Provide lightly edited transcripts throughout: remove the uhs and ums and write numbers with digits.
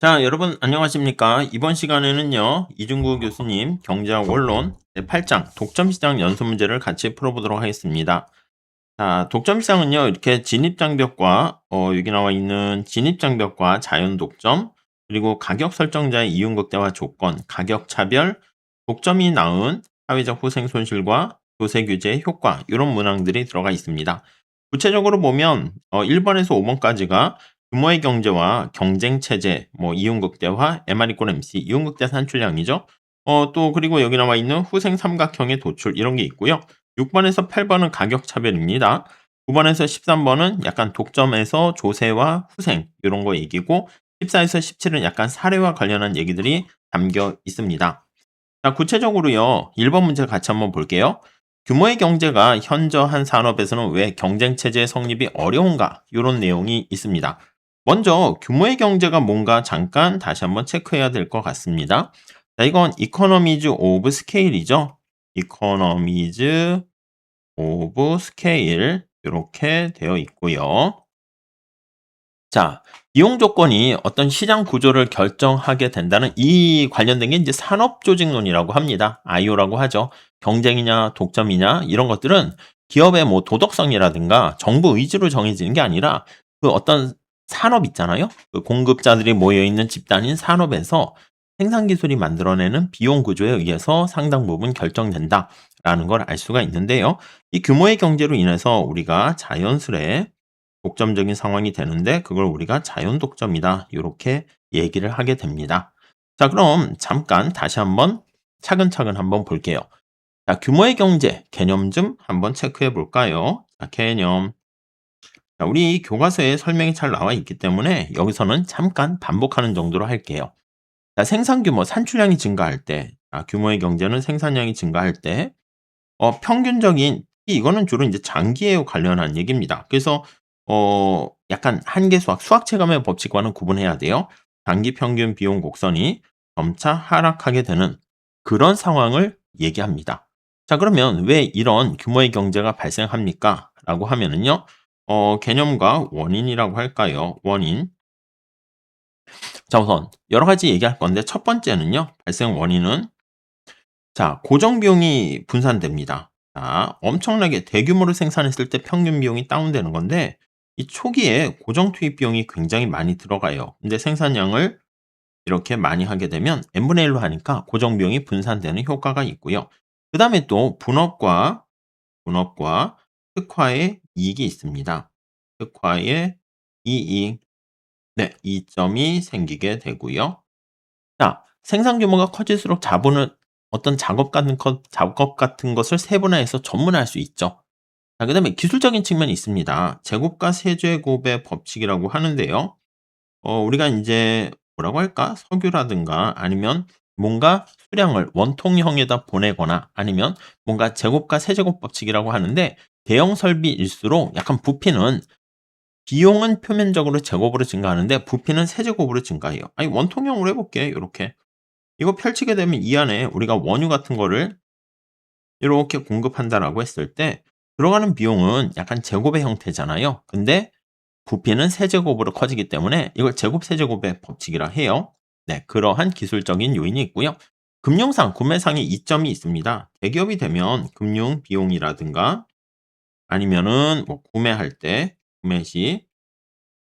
자, 여러분 안녕하십니까? 이번 시간에는요, 이중구 교수님 경제학 원론 제8장 독점시장 연수 문제를 같이 풀어보도록 하겠습니다. 자, 독점시장은요, 이렇게 진입장벽과, 여기 나와 있는 진입장벽과 자연독점, 그리고 가격 설정자의 이윤극대화 조건, 가격차별, 독점이 낳은 사회적 후생손실과 조세규제의 효과, 이런 문항들이 들어가 있습니다. 구체적으로 보면, 1번에서 5번까지가 규모의 경제와 경쟁체제, 이윤극대화, MR=MC, 이윤극대 산출량이죠. 또 그리고 여기 나와 있는 후생 삼각형의 도출 이런 게 있고요. 6번에서 8번은 가격 차별입니다. 9번에서 13번은 약간 독점에서 조세와 후생 이런 거 얘기고 14에서 17은 약간 사례와 관련한 얘기들이 담겨 있습니다. 자, 구체적으로요. 1번 문제 같이 한번 볼게요. 규모의 경제가 현저한 산업에서는 왜 경쟁 체제의 성립이 어려운가? 이런 내용이 있습니다. 먼저 규모의 경제가 뭔가 잠깐 다시 한번 체크해야 될 것 같습니다. 자, 이건 economies of scale이죠. economies of scale 이렇게 되어 있고요. 자, 이용 조건이 어떤 시장 구조를 결정하게 된다는 이 관련된 게 이제 산업조직론이라고 합니다. IO라고 하죠. 경쟁이냐, 독점이냐, 이런 것들은 기업의 뭐 도덕성이라든가 정부 의지로 정해지는 게 아니라 그 어떤 산업 있잖아요. 그 공급자들이 모여있는 집단인 산업에서 생산 기술이 만들어내는 비용 구조에 의해서 상당 부분 결정된다라는 걸 알 수가 있는데요. 이 규모의 경제로 인해서 우리가 자연스레 독점적인 상황이 되는데 그걸 우리가 자연 독점이다. 이렇게 얘기를 하게 됩니다. 자, 그럼 잠깐 다시 한번 차근차근 한번 볼게요. 자, 규모의 경제 개념 좀 한번 체크해 볼까요? 자, 개념. 자, 우리 교과서에 설명이 잘 나와 있기 때문에 여기서는 잠깐 반복하는 정도로 할게요. 자, 생산 규모, 산출량이 증가할 때, 규모의 경제는 생산량이 증가할 때, 평균적인 이거는 주로 이제 장기에 관련한 얘기입니다. 그래서 약간 한계 수학 체감의 법칙과는 구분해야 돼요. 단기 평균 비용 곡선이 점차 하락하게 되는 그런 상황을 얘기합니다. 자, 그러면 왜 이런 규모의 경제가 발생합니까? 라고 하면은요. 개념과 원인이라고 할까요? 원인. 자, 우선 여러 가지 얘기할 건데 첫 번째는요. 발생 원인은 자, 고정 비용이 분산됩니다. 자, 엄청나게 대규모로 생산했을 때 평균 비용이 다운되는 건데 이 초기에 고정 투입 비용이 굉장히 많이 들어가요. 근데 생산량을 이렇게 많이 하게 되면 n분의 1로 하니까 고정 비용이 분산되는 효과가 있고요. 그다음에 또 분업과 특화의 이익이 있습니다. 특화의 이익, 네, 이점이 생기게 되고요. 자, 생산 규모가 커질수록 자본은 어떤 작업 같은 것을 세분화해서 전문화할 수 있죠. 자, 그다음에 기술적인 측면이 있습니다. 제곱과 세제곱의 법칙이라고 하는데요. 우리가 인제 뭐라고 할까? 석유라든가 아니면 뭔가 수량을 원통형에다 보내거나 아니면 뭔가 제곱과 세제곱 법칙이라고 하는데 대형 설비일수록 약간 부피는 비용은 표면적으로 제곱으로 증가하는데 부피는 세제곱으로 증가해요. 아니 원통형으로 해 볼게 요렇게. 이거 펼치게 되면 이 안에 우리가 원유 같은 거를 이렇게 공급한다라고 했을 때 들어가는 비용은 약간 제곱의 형태잖아요. 근데 부피는 세제곱으로 커지기 때문에 이걸 제곱 세제곱의 법칙이라 해요. 네, 그러한 기술적인 요인이 있고요. 금융상, 구매상의 이점이 있습니다. 대기업이 되면 금융 비용이라든가 아니면은 뭐 구매할 때 구매 시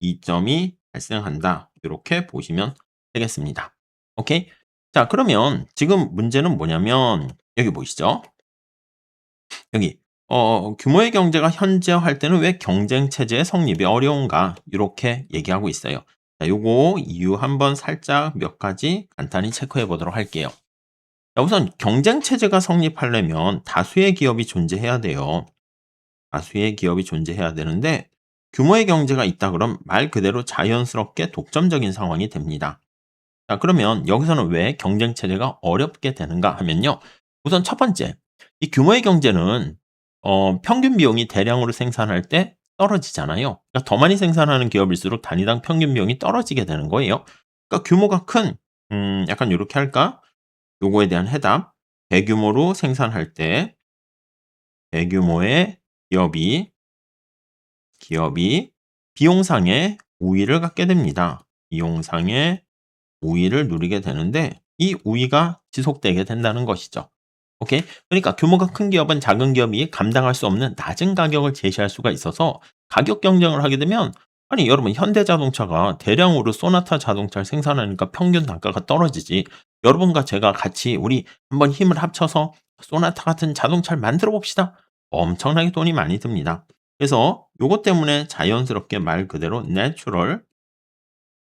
이점이 발생한다. 이렇게 보시면 되겠습니다. 오케이? 자, 그러면 지금 문제는 뭐냐면 여기 보이시죠? 여기 규모의 경제가 현저할 때는 왜 경쟁 체제의 성립이 어려운가? 이렇게 얘기하고 있어요. 자, 요거 이유 한번 살짝 몇 가지 간단히 체크해 보도록 할게요. 자, 우선 경쟁 체제가 성립하려면 다수의 기업이 존재해야 돼요. 다수의 기업이 존재해야 되는데 규모의 경제가 있다 그럼 말 그대로 자연스럽게 독점적인 상황이 됩니다. 자, 그러면 여기서는 왜 경쟁 체제가 어렵게 되는가 하면요. 우선 첫 번째, 이 규모의 경제는 평균 비용이 대량으로 생산할 때 떨어지잖아요. 그러니까 더 많이 생산하는 기업일수록 단위당 평균 비용이 떨어지게 되는 거예요. 그러니까 규모가 큰 약간 요렇게 할까? 요거에 대한 해답. 대규모로 생산할 때 대규모의 기업이 비용상의 우위를 갖게 됩니다. 비용상의 우위를 누리게 되는데 이 우위가 지속되게 된다는 것이죠. 오케이? 그러니까 규모가 큰 기업은 작은 기업이 감당할 수 없는 낮은 가격을 제시할 수가 있어서 가격 경쟁을 하게 되면 아니 여러분 현대자동차가 대량으로 소나타 자동차를 생산하니까 평균 단가가 떨어지지. 여러분과 제가 같이 우리 한번 힘을 합쳐서 소나타 같은 자동차를 만들어 봅시다. 엄청나게 돈이 많이 듭니다. 그래서 요것 때문에 자연스럽게 말 그대로 내추럴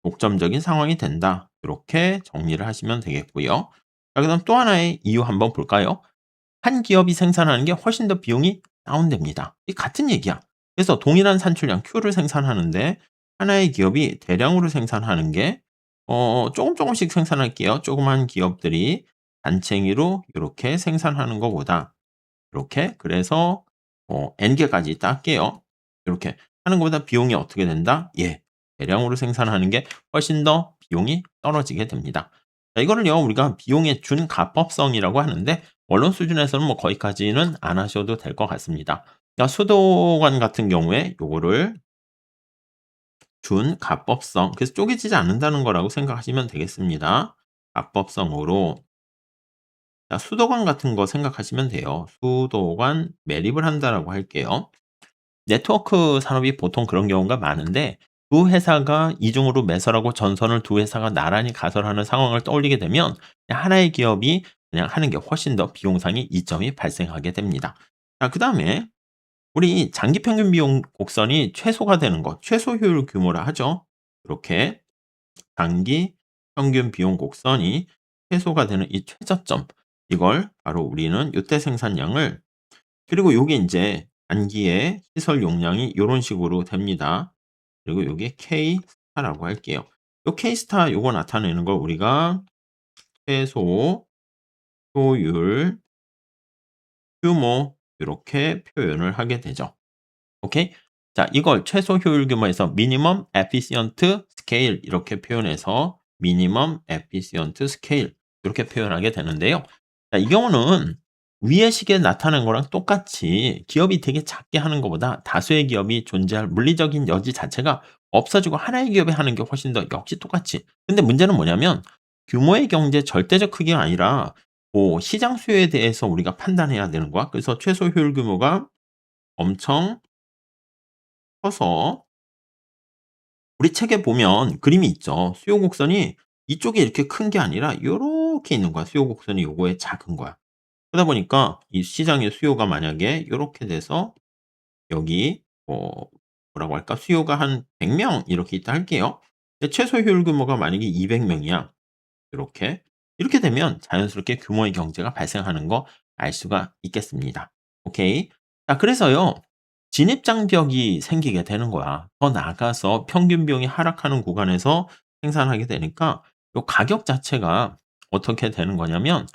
독점적인 상황이 된다. 이렇게 정리를 하시면 되겠고요. 자, 그다음 또 하나의 이유 한번 볼까요? 한 기업이 생산하는 게 훨씬 더 비용이 다운됩니다. 이 같은 얘기야. 그래서 동일한 산출량 Q를 생산하는데 하나의 기업이 대량으로 생산하는 게 조금씩 생산할게요. 조그만 기업들이 단챙이로 이렇게 생산하는 것보다 이렇게 그래서 N 개까지 딱 할게요. 이렇게 하는 것보다 비용이 어떻게 된다? 예. 대량으로 생산하는 게 훨씬 더 비용이 떨어지게 됩니다. 자, 이거를요, 우리가 비용의 준가법성이라고 하는데, 원론 수준에서는 뭐 거기까지는 안 하셔도 될 것 같습니다. 자, 수도관 같은 경우에 요거를 준가법성, 그래서 쪼개지지 않는다는 거라고 생각하시면 되겠습니다. 가법성으로. 자, 수도관 같은 거 생각하시면 돼요. 수도관 매립을 한다라고 할게요. 네트워크 산업이 보통 그런 경우가 많은데 두 회사가 이중으로 매설하고 전선을 두 회사가 나란히 가설하는 상황을 떠올리게 되면 그냥 하나의 기업이 그냥 하는 게 훨씬 더 비용상의 이점이 발생하게 됩니다. 자, 그다음에 우리 장기 평균 비용 곡선이 최소가 되는 것, 최소 효율 규모라 하죠. 이렇게 장기 평균 비용 곡선이 최소가 되는 이 최저점, 이걸 바로 우리는 요때 생산량을, 그리고 요게 인제 단기의 시설 용량이 요런 식으로 됩니다. 그리고 요게 K 스타라고 할게요. 요 K 스타 요거 나타내는 걸 우리가 최소 효율 규모 요렇게 표현을 하게 되죠. 오케이? 자, 이걸 최소 효율 규모에서 minimum efficient scale 이렇게 표현해서 minimum efficient scale 이렇게 표현하게 되는데요. 자, 이 경우는 위의 식에 나타난 거랑 똑같이 기업이 되게 작게 하는 것보다 다수의 기업이 존재할 물리적인 여지 자체가 없어지고 하나의 기업이 하는 게 훨씬 더 역시 똑같이. 근데 문제는 뭐냐면 규모의 경제 절대적 크기가 아니라 뭐 시장 수요에 대해서 우리가 판단해야 되는 거야. 그래서 최소 효율 규모가 엄청 커서 우리 책에 보면 그림이 있죠. 수요 곡선이 이쪽에 이렇게 큰 게 아니라 요렇게 있는 거야. 수요 곡선이 요거에 작은 거야. 그러다 보니까 이 시장의 수요가 만약에 요렇게 돼서 여기 뭐라고 할까? 수요가 한 100명 이렇게 있다 할게요. 근데 최소 효율 규모가 만약에 200 명이야. 요렇게. 이렇게 되면 자연스럽게 규모의 경제가 발생하는 거 알 수가 있겠습니다. 오케이. 자, 그래서요. 진입 장벽이 생기게 되는 거야. 더 나아가서 평균 비용이 하락하는 구간에서 생산하게 되니까 요 가격 자체가 어떻게 되는 거냐면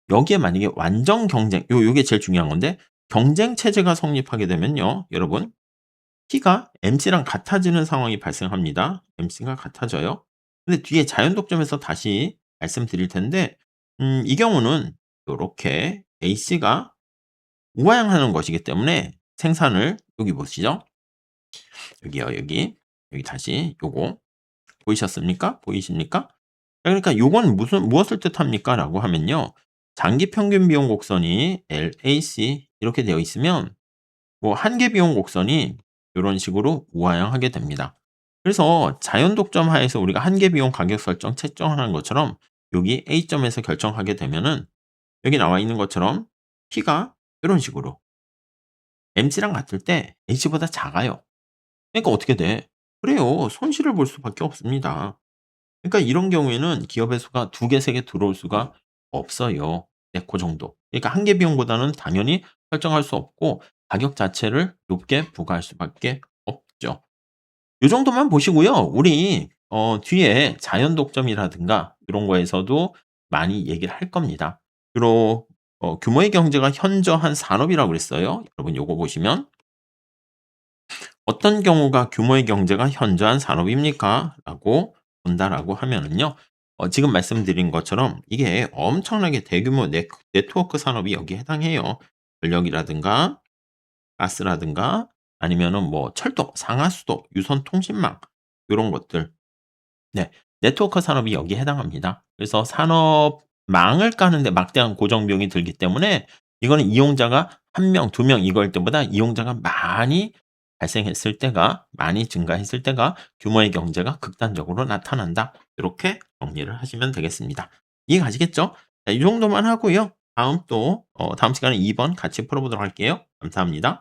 여기에 만약에 완전 경쟁, 요게 제일 중요한 건데 경쟁 체제가 성립하게 되면요. 여러분 P가 MC랑 같아지는 상황이 발생합니다. MC가 같아져요. 근데 뒤에 자연 독점에서 다시 말씀드릴 텐데 이 경우는 요렇게 AC가 우하향하는 것이기 때문에 생산을 여기 보시죠. 여기요, 여기. 여기 다시 요거 보이셨습니까? 보이십니까? 그러니까 요건 무엇을 뜻합니까?라고 하면요. 장기 평균 비용 곡선이 LAC 이렇게 되어 있으면 뭐 한계 비용 곡선이 요런 식으로 우하향하게 됩니다. 그래서 자연 독점 하에서 우리가 한계 비용 가격 설정 채정하는 것처럼 여기 A점에서 결정하게 되면은 여기 나와 있는 것처럼 P가 요런 식으로 MC랑 같을 때 H보다 작아요. 그러니까 어떻게 돼? 그래요. 손실을 볼 수밖에 없습니다. 그러니까 이런 경우에는 기업의 수가 2 개, 3개 들어올 수가 없어요. 네, 고 정도. 그러니까 한계 비용보다는 당연히 설정할 수 없고 가격 자체를 높게 부과할 수밖에 없죠. 요 정도만 보시고요. 우리 뒤에 자연 독점이라든가 이런 거에서도 많이 얘기를 할 겁니다. 주로 규모의 경제가 현저한 산업이라고 그랬어요. 여러분 요거 보시면 어떤 경우가 규모의 경제가 현저한 산업입니까? 라고 본다라고 하면은요. 지금 말씀드린 것처럼 이게 엄청나게 대규모 네트워크 산업이 여기에 해당해요. 전력이라든가 가스라든가 아니면은 뭐 철도, 상하수도, 유선 통신망 요런 것들. 네. 네트워크 산업이 여기에 해당합니다. 그래서 산업망을 까는데 막대한 고정 비용이 들기 때문에 이거는 이용자가 1 명, 2명 이걸 때보다 이용자가 많이 발생했을 때가 많이 증가했을 때가 규모의 경제가 극단적으로 나타난다. 이렇게 정리를 하시면 되겠습니다. 이해 가시겠죠? 자, 이 정도만 하고요. 다음 시간에 2번 같이 풀어보도록 할게요. 감사합니다.